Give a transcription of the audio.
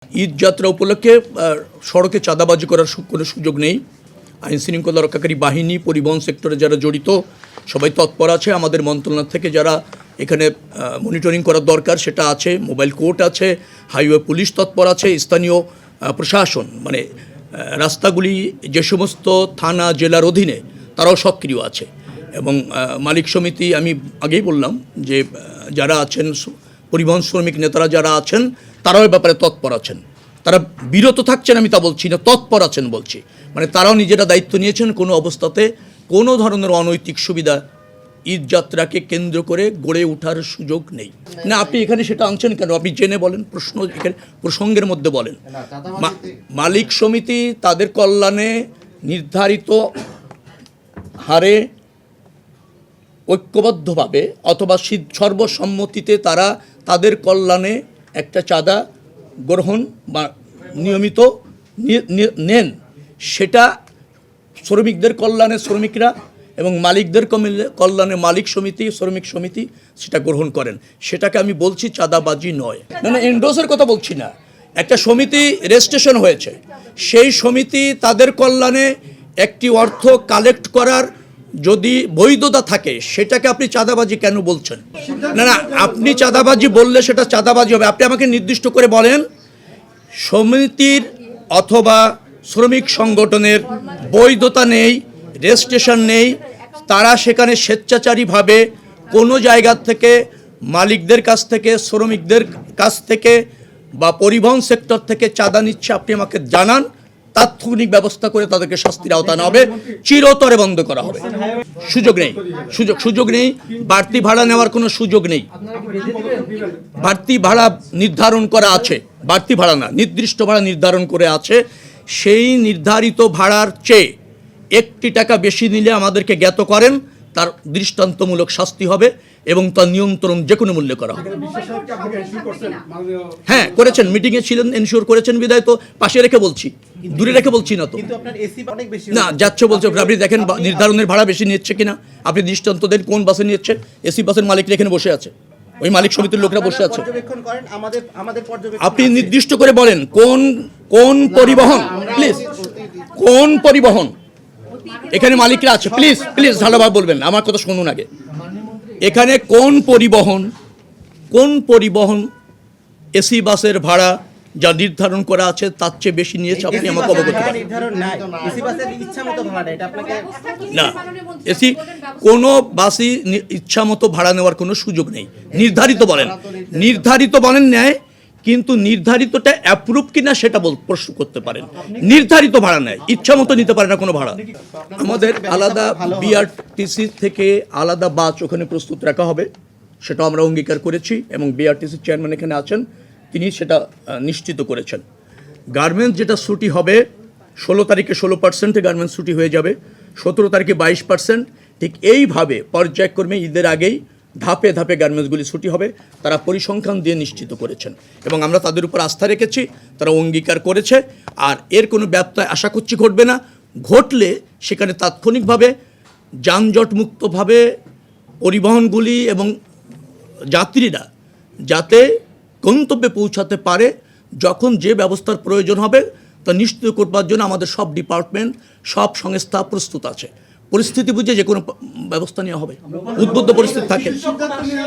ঈদ যাত্রা উপলক্ষে সড়কে চাঁদাবাজি করার কোনো সুযোগ নেই। আইন শৃঙ্খলা রক্ষাকারী বাহিনী, পরিবহন সেক্টরে যারা জড়িত সবাই তৎপর আছে। আমাদের মন্ত্রণালয় থেকে যারা এখানে মনিটরিং করার দরকার সেটা আছে, মোবাইল কোর্ট আছে, হাইওয়ে পুলিশ তৎপর আছে, স্থানীয় প্রশাসন মানে রাস্তাগুলি যে সমস্ত থানা জেলার অধীনে তারাও সক্রিয় আছে। এবং মালিক সমিতি আমি আগেই বললাম যে যারা আছেন পরিবহন শ্রমিক নেতারা যারা আছেন তারাও এ ব্যাপারে তৎপর আছেন। তারা বিরত থাকছেন আমি তা বলছি না, তৎপর আছেন বলছি। মানে তারাও নিজেরা দায়িত্ব নিয়েছেন কোনো অবস্থাতে কোনো ধরনের অনৈতিক সুবিধা ঈদ যাত্রাকে কেন্দ্র করে গড়ে ওঠার সুযোগ নেই। না আপনি এখানে সেটা আনছেন কেন? আপনি জেনে বলেন, প্রশ্ন এখানে প্রসঙ্গের মধ্যে বলেন। মালিক সমিতি তাদের কল্যাণে নির্ধারিত হারে ঐক্যবদ্ধভাবে অথবা সর্বসম্মতিতে তারা তাদের কল্যাণে একটা চাঁদা গ্রহণ বা নিয়মিত নেন। সেটা শ্রমিকদের কল্যাণে শ্রমিকরা এবং মালিকদের কল্যাণে মালিক সমিতি, শ্রমিক সমিতি সেটা গ্রহণ করেন। সেটাকে আমি বলছি চাঁদাবাজি নয়। না এন্ডোসের কথা বলছি না। একটা সমিতি রেজিস্ট্রেশন হয়েছে, সেই সমিতি তাদের কল্যাণে একটি অর্থ কালেক্ট করার যদি বৈধতা থাকে সেটাকে আপনি চাঁদাবাজি কেন বলছেন? না আপনি চাঁদাবাজি বললে সেটা চাঁদাবাজি হবে। আপনি আমাকে নির্দিষ্ট করে বলেন সমিতির অথবা শ্রমিক সংগঠনের বৈধতা নেই, রেজিস্ট্রেশন নেই, তারা সেখানে স্বেচ্ছাচারীভাবে কোনো জায়গা থেকে মালিকদের কাছ থেকে, শ্রমিকদের কাছ থেকে বা পরিবহন সেক্টর থেকে চাঁদা নিচ্ছে, আপনি আমাকে জানান। তাৎক্ষণিক ব্যবস্থা করে তাদেরকে শাস্তির আওতায় আনা হবে, চিরতরে বন্ধ করা হবে। সুযোগ নেই। বাড়তি ভাড়া নেওয়ার কোনো সুযোগ নেই। বাড়তি ভাড়া নির্ধারণ করা আছে, বাড়তি ভাড়া না, নির্দিষ্ট ভাড়া নির্ধারণ করে আছে। সেই নির্ধারিত ভাড়ার চেয়ে 1 টাকা বেশি নিলে আমাদেরকে জ্ঞাত করেন, তার দৃষ্টান্তমূলক শাস্তি হবে এবং তার নিয়ন্ত্রণ যে কোনো মূল্যে করা হবে। হ্যাঁ করেছেন, মিটিংয়ে ছিলেন, এনশিওর করেছেন বিদায় তো পাশে রেখে বলছি, দূরে রেখে বলছি না তো। না যাচ্ছে বলছে, আপনি দেখেন নির্ধারণের ভাড়া বেশি নিচ্ছে কিনা, আপনি দৃষ্টান্ত দেন কোন বাসে নিচ্ছে। এসি বাসের মালিকরা এখানে বসে আছে, ওই মালিক সমিতির লোকরা বসে আছে। আপনি নির্দিষ্ট করে বলেন কোন পরিবহন, প্লিজ কোন পরিবহন এখানে মালিকরা আছে, প্লিজ ভালোভাবে বলবেন, আমার কথা শুনুন আগে। এখানে কোন পরিবহন এসি বাসের ভাড়া যা নির্ধারণ করা আছে তার চেয়ে বেশি নিয়েছে, আপনি আমাকে অবগত করেন। না এসি কোনো বাসই ইচ্ছা মতো ভাড়া নেওয়ার কোনো সুযোগ নেই। নির্ধারিত বলেন নেয়, কিন্তু নির্ধারিতটা অ্যাপ্রুভ কিনা সেটা প্রশ্ন করতে পারেন। নির্ধারিত ভাড়া নেয়, ইচ্ছা মতো নিতে পারে না কোনো ভাড়া। আমাদের আলাদা বিআরটিসি থেকে আলাদা বাস ওখানে প্রস্তুত রাখা হবে, সেটা আমরা অঙ্গীকার করেছি এবং বিআরটিসির চেয়ারম্যান এখানে আছেন, তিনি সেটা নিশ্চিত করেছেন। গার্মেন্টস যেটা ছুটি হবে 16 তারিখে 16% গার্মেন্টস ছুটি হয়ে যাবে, 17 তারিখে 22%। ঠিক এইভাবে পর্যায়ক্রমে ঈদের আগেই ধাপে ধাপে গার্মেন্টসগুলি ছুটি হবে, তারা পরিসংখ্যান দিয়ে নিশ্চিত করেছেন এবং আমরা তাদের উপর আস্থা রেখেছি, তারা অঙ্গীকার করেছে। আর এর কোনো ব্যত্যয় আশা করছি ঘটবে না। ঘটলে সেখানে তাৎক্ষণিকভাবে যানজটমুক্তভাবে পরিবহনগুলি এবং যাত্রীরা যাতে গন্তব্যে পৌঁছাতে পারে, যখন যে ব্যবস্থার প্রয়োজন হবে তা নিশ্চিত করবার জন্য আমাদের সব ডিপার্টমেন্ট, সব সংস্থা প্রস্তুত আছে। পরিস্থিতি বুঝে যে কোনো ব্যবস্থা নেওয়া হবে, উদ্বুদ্ধ পরিস্থিতি থাকে।